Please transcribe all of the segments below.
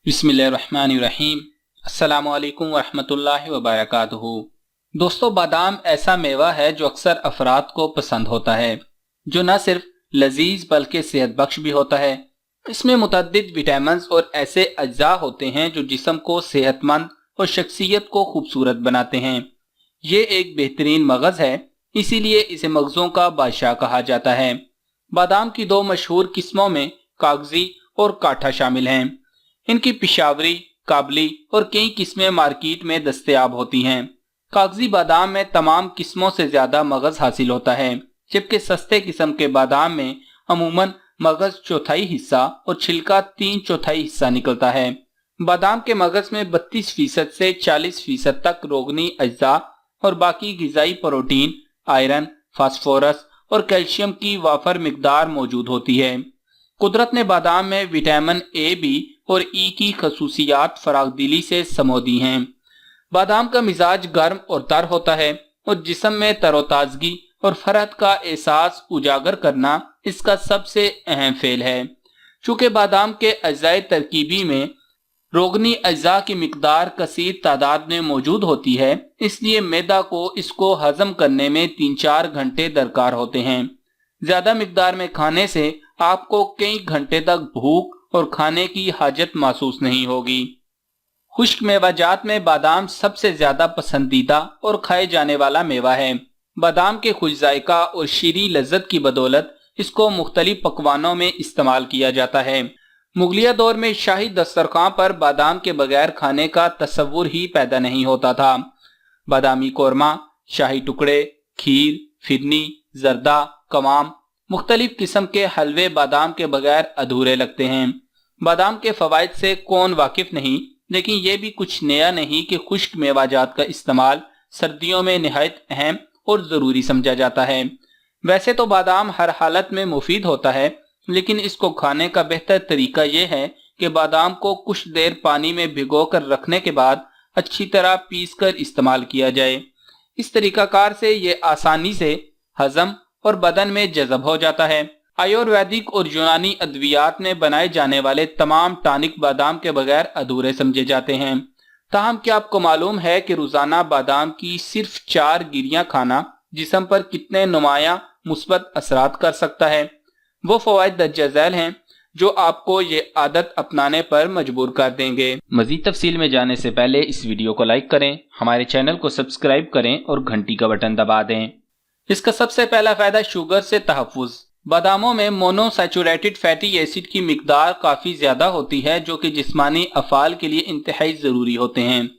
बिस्मिल्लाहिर्रहमानिर्रहीम। अस्सलामु अलैकुम वरहमतुल्लाहि वबरकातुहू। दोस्तों, बादाम ऐसा मेवा है जो अक्सर अफराद को पसंद होता है, जो न सिर्फ लजीज बल्कि सेहत बख्श भी होता है। इसमें मुतअद्दिद विटामिन और ऐसे अज्जा होते हैं जो जिस्म को सेहतमंद और शख्सियत को खूबसूरत बनाते हैं। ये एक बेहतरीन मगज़ है, इसीलिए इसे मगज़ों का बादशाह कहा जाता है। बादाम की दो मशहूर किस्मों में कागजी और काठा शामिल हैं। इनकी पिशावरी, काबली और कई किस्में मार्केट में दस्तयाब होती हैं। कागजी बादाम में तमाम किस्मों से ज्यादा मगज हासिल होता है, जबकि सस्ते किस्म के बादाम में अमूमन मगज चौथाई हिस्सा और छिलका 3/4 हिस्सा निकलता है। बादाम के मगज में 32% से 40% तक रोगनी अज्जा और बाकी गिजाई प्रोटीन, आयरन, फास्फोरस और कैल्शियम की वाफर मिकदार मौजूद होती है। कुदरत ने बादाम में विटामिन ए, बी और ई की खसूसियात फरागदिली से समो दी हैं। बादाम का मिजाज गर्म और तर होता है और जिस्म में तरोताजगी और फरहत का एहसास उजागर करना इसका सबसे अहम फेल है। चूँकि बादाम के अज्जाए तरकीबी में रोगनी अज्जा की मिकदार कसीर तादाद में मौजूद होती है, इसलिए मैदा को इसको हजम करने में 3-4 घंटे दरकार होते हैं। ज्यादा मिकदार में खाने से आपको कई घंटे तक भूख और खाने की हाजत महसूस नहीं होगी। खुश्क मेवाजात में बादाम सबसे ज्यादा पसंदीदा और खाए जाने वाला मेवा है। बादाम के खुश जायका और शीरी लज्जत की बदौलत इसको मुख्तलिफ पकवानों में इस्तेमाल किया जाता है। मुगलिया दौर में शाही दस्तरखान पर बादाम के बगैर खाने का तस्वुर ही पैदा नहीं होता था। बादामी कोरमा, शाही टुकड़े, खीर, फिरनी, जर्दा, कमाम, मुख्तलिफ किस्म के हलवे बादाम के बगैर अधूरे लगते हैं। बादाम के फवाइद से कौन वाकिफ नहीं, लेकिन ये भी कुछ नया नहीं कि खुश्क मेवाजात का इस्तेमाल सर्दियों में निहायत अहम और ज़रूरी समझा जाता है। वैसे तो बादाम हर हालत में मुफीद होता है, लेकिन इसको खाने का बेहतर तरीका यह है कि बादाम को कुछ देर पानी में भिगो कर रखने के बाद अच्छी तरह पीस कर इस्तेमाल किया जाए। इस तरीकाकार से ये आसानी से हजम और बदन में जज़ब हो जाता है। आयुर्वेदिक और यूनानी अद्वियात में बनाए जाने वाले तमाम टॉनिक बादाम के बगैर अधूरे समझे जाते हैं। ताहम क्या आपको मालूम है कि रोजाना बादाम की सिर्फ 4 गिरियां खाना जिस्म पर कितने नुमाया मुस्बत असरात कर सकता है। वो फवाइद दर्ज झैल हैं जो आपको ये आदत अपनाने पर मजबूर कर देंगे। मजीद तफसील में जाने से पहले इस वीडियो को लाइक करें, हमारे चैनल को सब्सक्राइब करें और घंटी का बटन दबा दें। इसका सबसे पहला फायदा शुगर से तहफ़्फ़ुज़। बादामों में मोनोसैचुरेटेड फैटी एसिड की मिकदार काफ़ी ज़्यादा होती है, जो कि जिस्मानी अफ़ाल के लिए इंतहाई ज़रूरी होते हैं,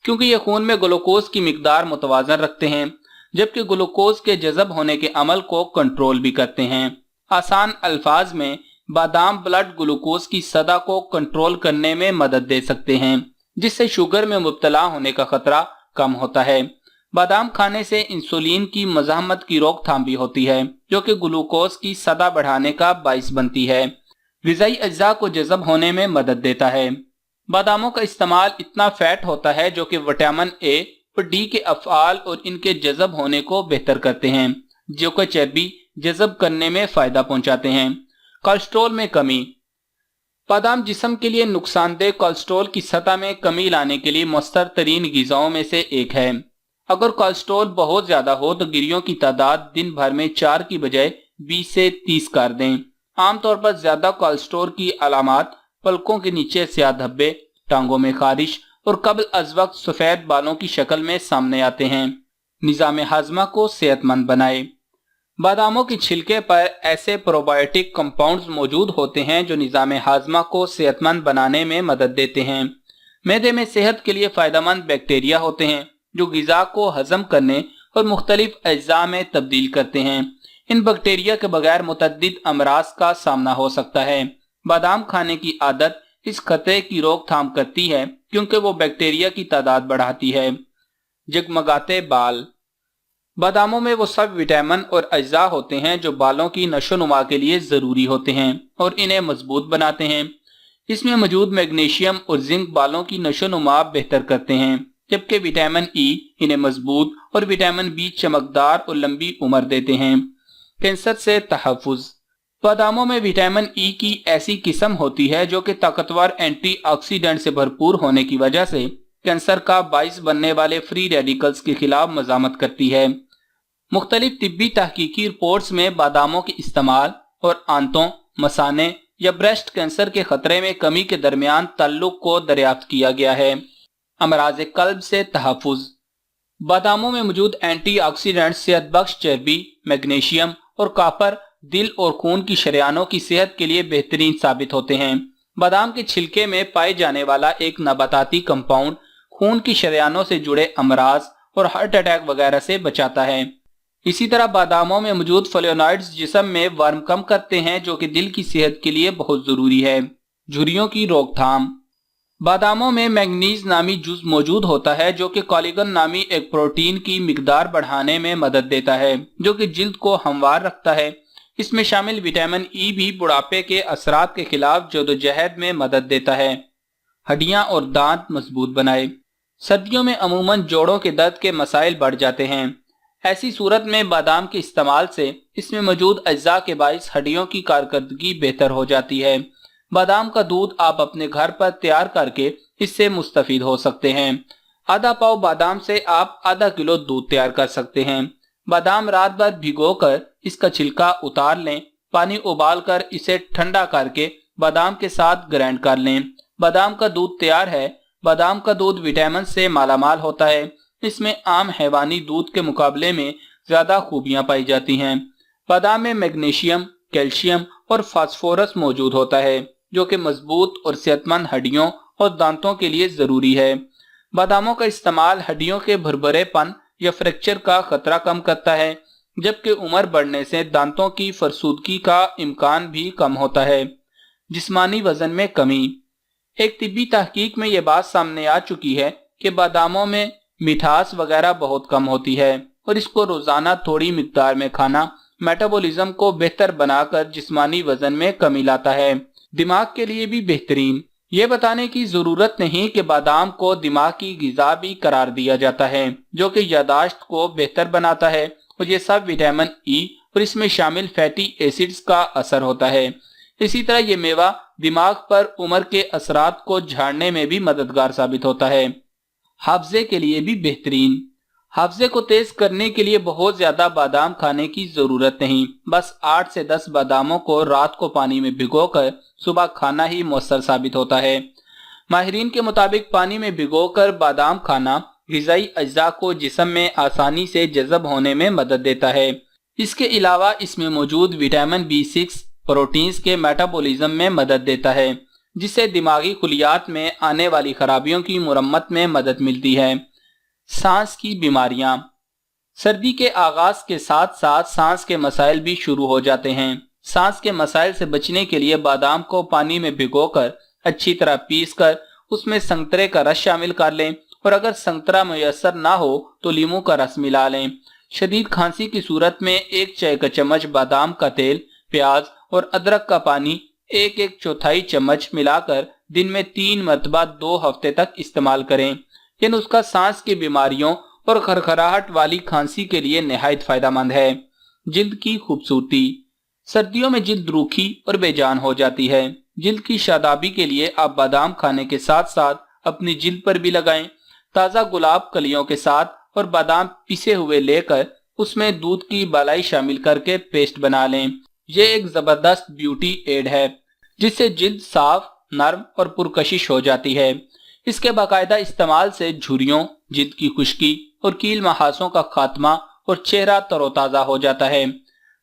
क्योंकि ये खून में ग्लूकोज की मिकदार मुतवाज़न रखते हैं, जबकि ग्लूकोज के जज़ब होने के अमल को कंट्रोल भी करते हैं। आसान अल्फाज में बादाम ब्लड ग्लूकोज की सतह को कंट्रोल करने में मदद दे सकते हैं, जिससे शुगर में मुब्तला होने का खतरा कम होता है। बादाम खाने से इंसुलिन की मज़ाहमत की रोकथाम भी होती है, जो कि ग्लूकोज की सतह बढ़ाने का बाइस बनती है। ग़िज़ाई अज्जा को जज़ब होने में मदद देता है। बादामों का इस्तेमाल इतना फैट होता है जो कि विटामिन ए और डी के अफ़आल और इनके जज़ब होने को बेहतर करते हैं, जो कि चर्बी जज़ब करने में फ़ायदा पहुँचाते हैं। कोलेस्ट्रॉल में कमी। बादाम जिस्म के लिए नुकसानदेह कोलेस्ट्रॉल की सतह में कमी लाने के लिए मौसर तरीन ग़िज़ाओं में से एक है। अगर कोलेस्ट्रॉल बहुत ज्यादा हो तो गिरियों की तादाद दिन भर में 4 की बजाय 20 से 30 कर दें। आमतौर पर ज्यादा कोलेस्ट्रॉल की अलामात पलकों के नीचे स्याह धब्बे, टांगों में खारिश और कब्ल अज वक्त सफेद बालों की शक्ल में सामने आते हैं। निज़ाम हाजमा को सेहतमंद बनाए। बादामों के छिलके पर ऐसे प्रोबायोटिक कंपाउंड्स मौजूद होते हैं जो निज़ाम हाजमा को सेहतमंद बनाने में मदद देते हैं। मैदे में सेहत के लिए फायदेमंद बैक्टीरिया होते हैं जो ग़िज़ा को हजम करने और मुख्तलिफ अज्जा में तब्दील करते हैं। इन बैक्टीरिया के बगैर मुतअद्दिद अमराज का सामना हो सकता है। बादाम खाने की आदत इस खतरे की रोकथाम करती है, क्योंकि वो बैक्टीरिया की तादाद बढ़ाती है। जगमगाते बाल। बादामों में वो सब विटामिन और अज्जा होते हैं जो बालों की नशोनुमा के लिए ज़रूरी होते हैं और इन्हें मजबूत बनाते हैं। इसमें मौजूद मैग्नीशियम और जिंक बालों की नशोनुमा बेहतर करते हैं, जबकि विटामिन ई इन्हें मजबूत और विटामिन बी चमकदार और लंबी उम्र देते हैं। कैंसर से तहफ़्फ़ुज़। बादामों में विटामिन ई की ऐसी किस्म होती है जो कि ताकतवर एंटीऑक्सीडेंट से भरपूर होने की वजह से कैंसर का बाइस बनने वाले फ्री रेडिकल्स के खिलाफ मजामत करती है। मुख्तलिफ तिब्बी तहकीकी रिपोर्ट्स में बादामों के इस्तेमाल और आंतों, मसाने या ब्रेस्ट कैंसर के खतरे में कमी के दरमियान ताल्लुक को दरियाफ्त किया गया है। अमराज कल्ब से तहफ़्फ़ुज़। बादामों में मौजूद एंटीऑक्सीडेंट सेहतबख्श चर्बी, मैग्नीशियम और कॉपर दिल और खून की शरियानों की सेहत के लिए बेहतरीन साबित होते हैं। बादाम के छिलके में पाए जाने वाला एक नबाताती कंपाउंड खून की शरियानों से जुड़े अमराज और हार्ट अटैक वगैरह से बचाता है। इसी तरह बादामों में मौजूद फ्लेवोनॉइड्स जिस्म में वर्म कम करते हैं जो कि दिल की सेहत के लिए बहुत जरूरी है। झुर्रियों की रोकथाम। बादामों में मैंगनीज नामी जुज मौजूद होता है जो कि कोलेजन नामी एक प्रोटीन की मिकदार बढ़ाने में मदद देता है जो कि जिल्द को हमवार रखता है। इसमें शामिल विटामिन ई भी बुढ़ापे के असरात के खिलाफ जदोजहद में मदद देता है। हड्डियां और दांत मजबूत बनाए। सर्दियों में अमूमन जोड़ों के दर्द के मसाइल बढ़ जाते हैं। ऐसी सूरत में बादाम के इस्तेमाल से इसमें मौजूद अज्जा के बाइस हड्डियों की कारकर्दगी बेहतर हो जाती है। बादाम का दूध आप अपने घर पर तैयार करके इससे मुस्तफीद हो सकते हैं। आधा पाव बादाम से आप आधा किलो दूध तैयार कर सकते हैं। बादाम रात भर भिगोकर इसका छिलका उतार लें। पानी उबालकर इसे ठंडा करके बादाम के साथ ग्राइंड कर लें। बादाम का दूध तैयार है। बादाम का दूध विटामिन से मालामाल होता है। इसमें आम हैवानी दूध के मुकाबले में ज्यादा खूबियां पाई जाती हैं। बादाम में मैग्नीशियम, कैल्शियम और फास्फोरस मौजूद होता है जो कि मजबूत और सेहतमंद हड्डियों और दांतों के लिए जरूरी है। बादामों का इस्तेमाल हड्डियों के भुरभुरेपन या फ्रैक्चर का खतरा कम करता है, जबकि उम्र बढ़ने से दांतों की फरसूदगी का इम्कान भी कम होता है। जिस्मानी वजन में कमी। एक तिब्बी तहकीक में यह बात सामने आ चुकी है कि बादामों में मिठास वगैरह बहुत कम होती है और इसको रोजाना थोड़ी मिकदार में खाना मेटाबॉलिज्म को बेहतर बनाकर जिस्मानी वजन में कमी लाता है। दिमाग के लिए भी बेहतरीन। ये बताने की जरूरत नहीं कि बादाम को दिमाग की गिजा भी करार दिया जाता है जो कि यादाश्त को बेहतर बनाता है और ये सब विटामिन ई और इसमें शामिल फैटी एसिड्स का असर होता है। इसी तरह ये मेवा दिमाग पर उम्र के असरात को झाड़ने में भी मददगार साबित होता है। हाफजे के लिए भी बेहतरीन। हाफजे को तेज करने के लिए बहुत ज्यादा बादाम खाने की जरूरत नहीं। बस 8 से 10 बादामों को रात को पानी में भिगोकर सुबह खाना ही मौसर साबित होता है। माहिरीन के मुताबिक पानी में भिगोकर बादाम खाना ग़िज़ाई अज्जा को जिस्म में आसानी से जज़ब होने में मदद देता है। इसके अलावा इसमें मौजूद विटामिन B6 प्रोटीन्स के मेटाबॉलिज्म में मदद देता है जिससे दिमागी खुलियात में आने वाली खराबियों की मुरम्मत में मदद मिलती है। सांस की बीमारियां। सर्दी के आगाज के साथ साथ सांस के मसाइल भी शुरू हो जाते हैं। सांस के मसाइल से बचने के लिए बादाम को पानी में भिगोकर अच्छी तरह पीसकर उसमें संतरे का रस शामिल कर लें और अगर संतरा मुयस्सर ना हो तो लीमू का रस मिला लें। शदीद खांसी की सूरत में 1 चाय का चम्मच बादाम का तेल, प्याज और अदरक का पानी 1/4 चम्मच मिलाकर दिन में 3 मरतबा 2 हफ्ते तक इस्तेमाल करें। यह नुस्खा सांस की बीमारियों और खरखराहट वाली खांसी के लिए निहायत फायदेमंद है। जिल्द की खूबसूरती। सर्दियों में जिल्द रूखी और बेजान हो जाती है। जिल्द की शादाबी के लिए आप बादाम खाने के साथ साथ अपनी जिल्द पर भी लगाएं। ताज़ा गुलाब कलियों के साथ और बादाम पिसे हुए लेकर उसमें दूध की बालाई शामिल करके पेस्ट बना लें। ये एक जबरदस्त ब्यूटी एड है जिससे जिल्द साफ, नरम और पुरकशिश हो जाती है। इसके बाकायदा इस्तेमाल से झुर्रियों, जिल्द की खुश्की और कील महासों का खात्मा और चेहरा तरोताजा हो जाता है।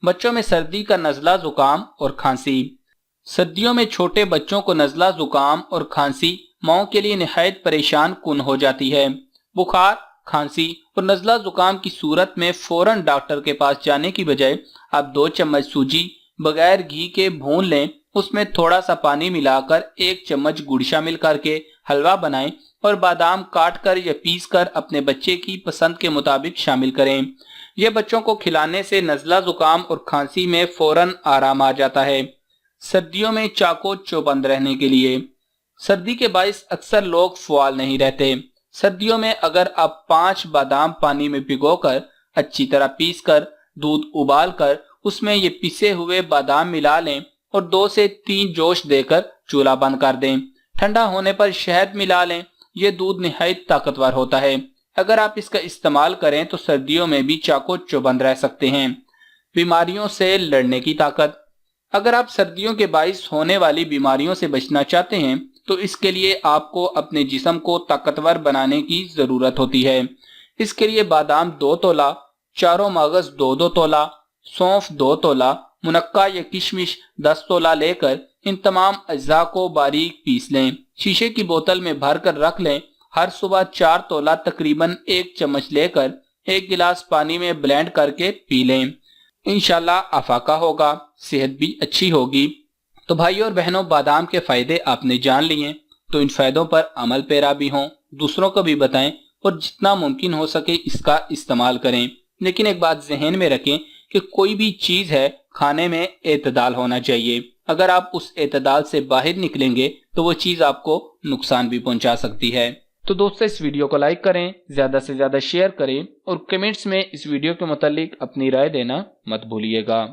बच्चों में सर्दी का नज़ला जुकाम और खांसी। सर्दियों में छोटे बच्चों को नज़ला जुकाम और खांसी माओं के लिए निहायत परेशान कुन हो जाती है। बुखार, खांसी और नज़ला जुकाम की सूरत में फौरन डॉक्टर के पास जाने की बजाय आप 2 चम्मच सूजी बगैर घी के भून लें। उसमें थोड़ा सा पानी मिलाकर 1 चम्मच गुड़ शामिल करके हलवा बनाएं और बादाम काट कर या पीस कर अपने बच्चे की पसंद के मुताबिक शामिल करें। यह बच्चों को खिलाने से नज़ला जुकाम और खांसी में फौरन आराम आ जाता है। सर्दियों में चाको चौबंद रहने के लिए। सर्दी के बाइस अक्सर लोग फ़ुआल नहीं रहते। सर्दियों में अगर आप 5 बादाम पानी में भिगोकर अच्छी तरह पीस कर दूध उबाल कर उसमें ये पिसे हुए बादाम मिला लें और 2 से 3 जोश देकर चूल्हा बंद कर दें। ठंडा होने पर शहद मिला लें। ये दूध निहायत ताकतवर होता है। अगर आप इसका इस्तेमाल करें तो सर्दियों में भी चाको चौबंद रह सकते हैं। बीमारियों से लड़ने की ताकत। अगर आप सर्दियों के बाइस होने वाली बीमारियों से बचना चाहते हैं तो इसके लिए आपको अपने जिस्म को ताकतवर बनाने की जरूरत होती है। इसके लिए बादाम 2 तोला, चारों मगज 2-2 तोला, सौंफ 2 तोला, मुनक्का या किशमिश 10 तोला लेकर इन तमाम अज्जा को बारीक पीस लें। शीशे की बोतल में भर कर रख लें। हर सुबह 4 तोला तकरीबन 1 चम्मच लेकर 1 गिलास पानी में ब्लेंड करके पी लें। इंशाल्लाह अफाका होगा, सेहत भी अच्छी होगी। तो भाइयों और बहनों, बादाम के फायदे आपने जान लिए, तो इन फायदों पर अमल पेरा भी हों, दूसरों को भी बताएं और जितना मुमकिन हो सके इसका इस्तेमाल करें। लेकिन एक बात जहन में रखें कि कोई भी चीज है, खाने में एतदाल होना चाहिए। अगर आप उस एतदाल से बाहर निकलेंगे तो वो चीज आपको नुकसान भी पहुंचा सकती है। तो दोस्तों, इस वीडियो को लाइक करें, ज्यादा से ज्यादा शेयर करें और कमेंट्स में इस वीडियो के मुतालिक अपनी राय देना मत भूलिएगा।